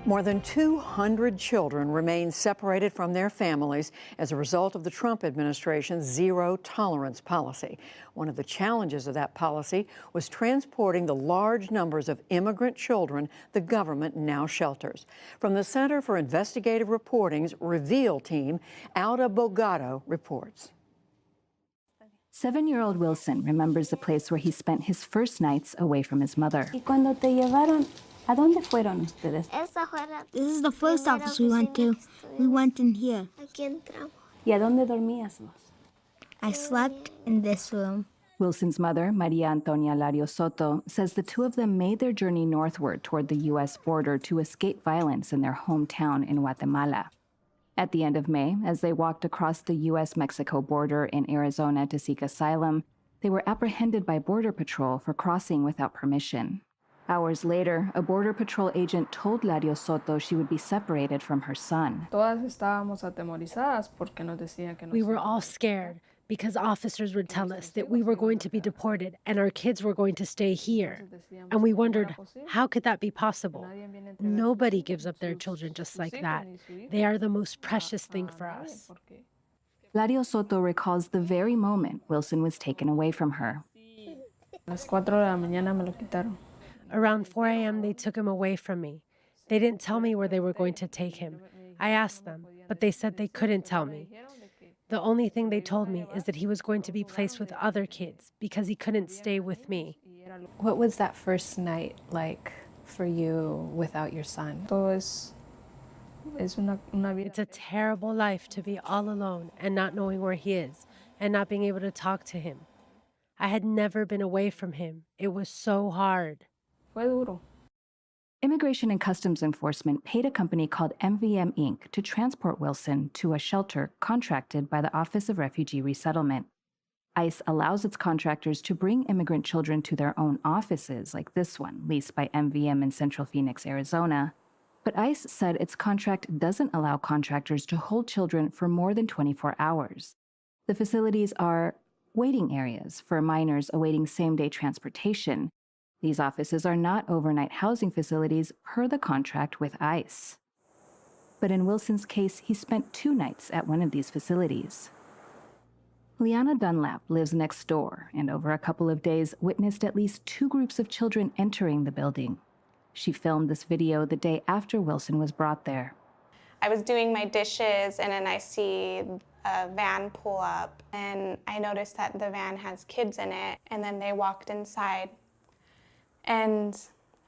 More than 200 children remain separated from their families as a result of the Trump administration's zero-tolerance policy. One of the challenges of that policy was transporting the large numbers of immigrant children the government now shelters. From the Center for Investigative Reporting's Reveal team, Aura Bogado reports. 7-year-old Wilson remembers the place where he spent his first nights away from his mother. ¿A dónde fueron ustedes? This is the first office we went to. We went in here. ¿Y a dónde dormías vos? I slept in this room. Wilson's mother, Maria Antonia Lario Soto, says the two of them made their journey northward toward the U.S. border to escape violence in their hometown in Guatemala. At the end of May, as they walked across the U.S.-Mexico border in Arizona to seek asylum, they were apprehended by Border Patrol for crossing without permission. Hours later, a Border Patrol agent told Lario Soto she would be separated from her son. We were all scared because officers would tell us that we were going to be deported and our kids were going to stay here. And we wondered, how could that be possible? Nobody gives up their children just like that. They are the most precious thing for us. Lario Soto recalls the very moment Wilson was taken away from her. Around 4 a.m., they took him away from me. They didn't tell me where they were going to take him. I asked them, but they said they couldn't tell me. The only thing they told me is that he was going to be placed with other kids because he couldn't stay with me. What was that first night like for you without your son? It's a terrible life to be all alone and not knowing where he is and not being able to talk to him. I had never been away from him. It was so hard. Immigration and Customs Enforcement paid a company called MVM Inc. to transport Wilson to a shelter contracted by the Office of Refugee Resettlement. ICE allows its contractors to bring immigrant children to their own offices, like this one, leased by MVM in Central Phoenix, Arizona. But ICE said its contract doesn't allow contractors to hold children for more than 24 hours. The facilities are waiting areas for minors awaiting same-day transportation. These offices are not overnight housing facilities per the contract with ICE. But in Wilson's case, he spent 2 nights at one of these facilities. Liana Dunlap lives next door and over a couple of days witnessed at least 2 groups of children entering the building. She filmed this video the day after Wilson was brought there. I was doing my dishes and then I see a van pull up and I noticed that the van has kids in it, and then they walked inside. And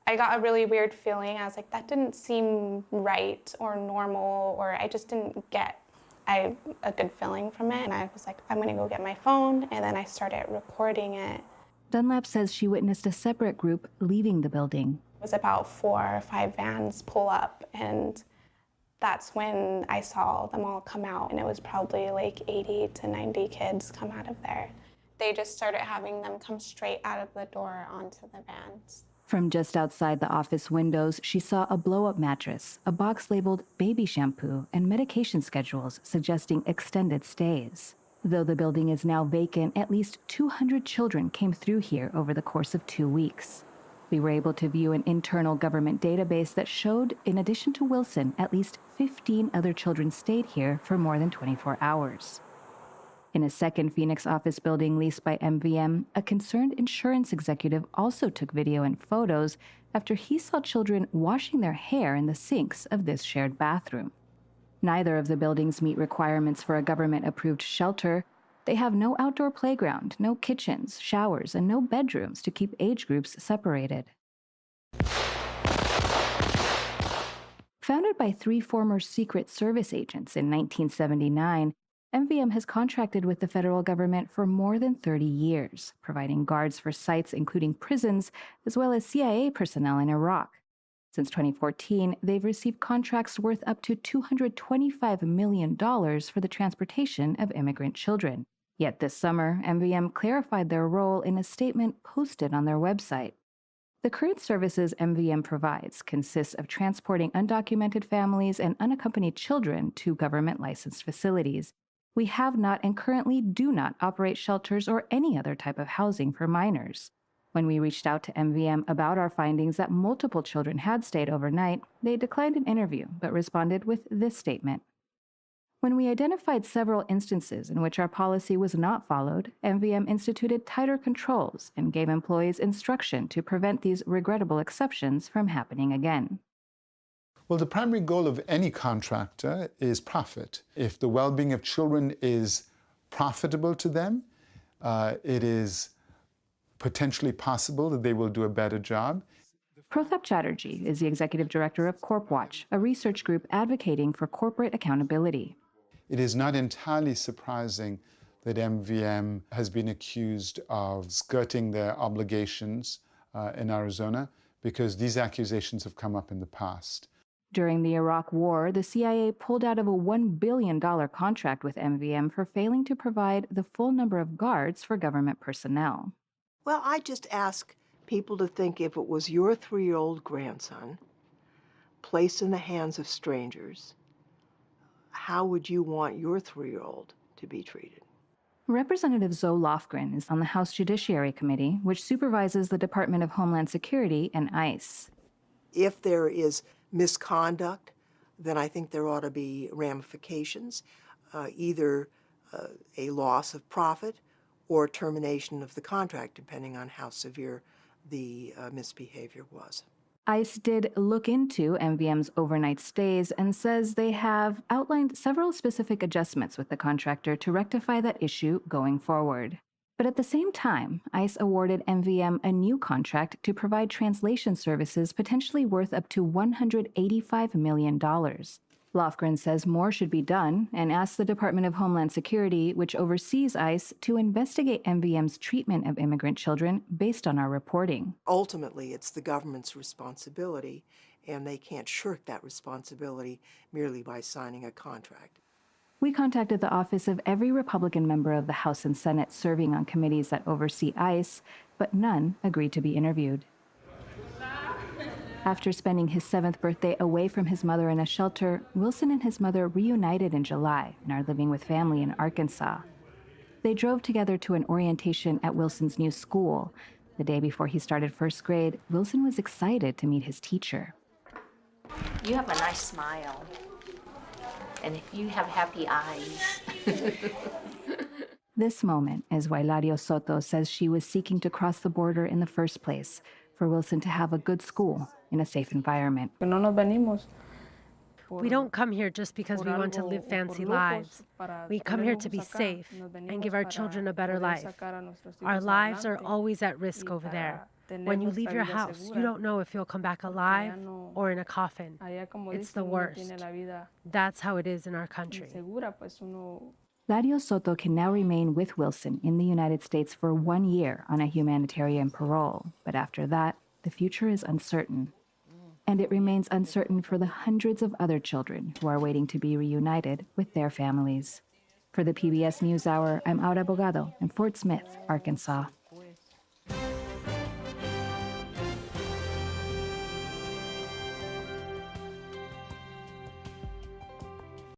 I got a really weird feeling. I was like, that didn't seem right or normal, or I just didn't get a good feeling from it. And I was like, I'm gonna go get my phone, and then I started recording it. Dunlap says she witnessed a separate group leaving the building. It was about 4 or 5 vans pull up, and that's when I saw them all come out, and it was probably like 80 to 90 kids come out of there. They just started having them come straight out of the door onto the vans. From just outside the office windows, she saw a blow-up mattress, a box labeled baby shampoo, and medication schedules suggesting extended stays. Though the building is now vacant, at least 200 children came through here over the course of 2 weeks. We were able to view an internal government database that showed, in addition to Wilson, at least 15 other children stayed here for more than 24 hours. In a second Phoenix office building leased by MVM, a concerned insurance executive also took video and photos after he saw children washing their hair in the sinks of this shared bathroom. Neither of the buildings meet requirements for a government-approved shelter. They have no outdoor playground, no kitchens, showers, and no bedrooms to keep age groups separated. Founded by 3 former Secret Service agents in 1979, MVM has contracted with the federal government for more than 30 years, providing guards for sites including prisons, as well as CIA personnel in Iraq. Since 2014, they've received contracts worth up to $225 million for the transportation of immigrant children. Yet this summer, MVM clarified their role in a statement posted on their website. The current services MVM provides consists of transporting undocumented families and unaccompanied children to government-licensed facilities. We have not and currently do not operate shelters or any other type of housing for minors. When we reached out to MVM about our findings that multiple children had stayed overnight, they declined an interview but responded with this statement. When we identified several instances in which our policy was not followed, MVM instituted tighter controls and gave employees instruction to prevent these regrettable exceptions from happening again. Well, the primary goal of any contractor is profit. If the well-being of children is profitable to them, it is potentially possible that they will do a better job. Prothap Chatterjee is the executive director of CorpWatch, a research group advocating for corporate accountability. It is not entirely surprising that MVM has been accused of skirting their obligations in Arizona, because these accusations have come up in the past. During the Iraq War, the CIA pulled out of a $1 billion contract with MVM for failing to provide the full number of guards for government personnel. Well, I just ask people to think, if it was your 3-year-old grandson placed in the hands of strangers, how would you want your 3-year-old to be treated? Representative Zoe Lofgren is on the House Judiciary Committee, which supervises the Department of Homeland Security and ICE. If there is misconduct, then I think there ought to be ramifications, either a loss of profit or termination of the contract, depending on how severe the misbehavior was. ICE did look into MVM's overnight stays and says they have outlined several specific adjustments with the contractor to rectify that issue going forward. But at the same time, ICE awarded MVM a new contract to provide translation services potentially worth up to $185 million. Lofgren says more should be done and asks the Department of Homeland Security, which oversees ICE, to investigate MVM's treatment of immigrant children based on our reporting. Ultimately, it's the government's responsibility, and they can't shirk that responsibility merely by signing a contract. We contacted the office of every Republican member of the House and Senate serving on committees that oversee ICE, but none agreed to be interviewed. After spending his 7th birthday away from his mother in a shelter, Wilson and his mother reunited in July and are living with family in Arkansas. They drove together to an orientation at Wilson's new school. The day before he started 1st grade, Wilson was excited to meet his teacher. You have a nice smile. And if you have happy eyes. This moment is why Lario Soto says she was seeking to cross the border in the first place, for Wilson to have a good school in a safe environment. We don't come here just because we want to live fancy lives. We come here to be safe and give our children a better life. Our lives are always at risk over there. When you leave your house, you don't know if you'll come back alive or in a coffin. It's the worst. That's how it is in our country. Lario Soto can now remain with Wilson in the United States for 1 year on a humanitarian parole, but after that, the future is uncertain. And it remains uncertain for the hundreds of other children who are waiting to be reunited with their families. For the PBS NewsHour, I'm Aura Bogado in Fort Smith, Arkansas.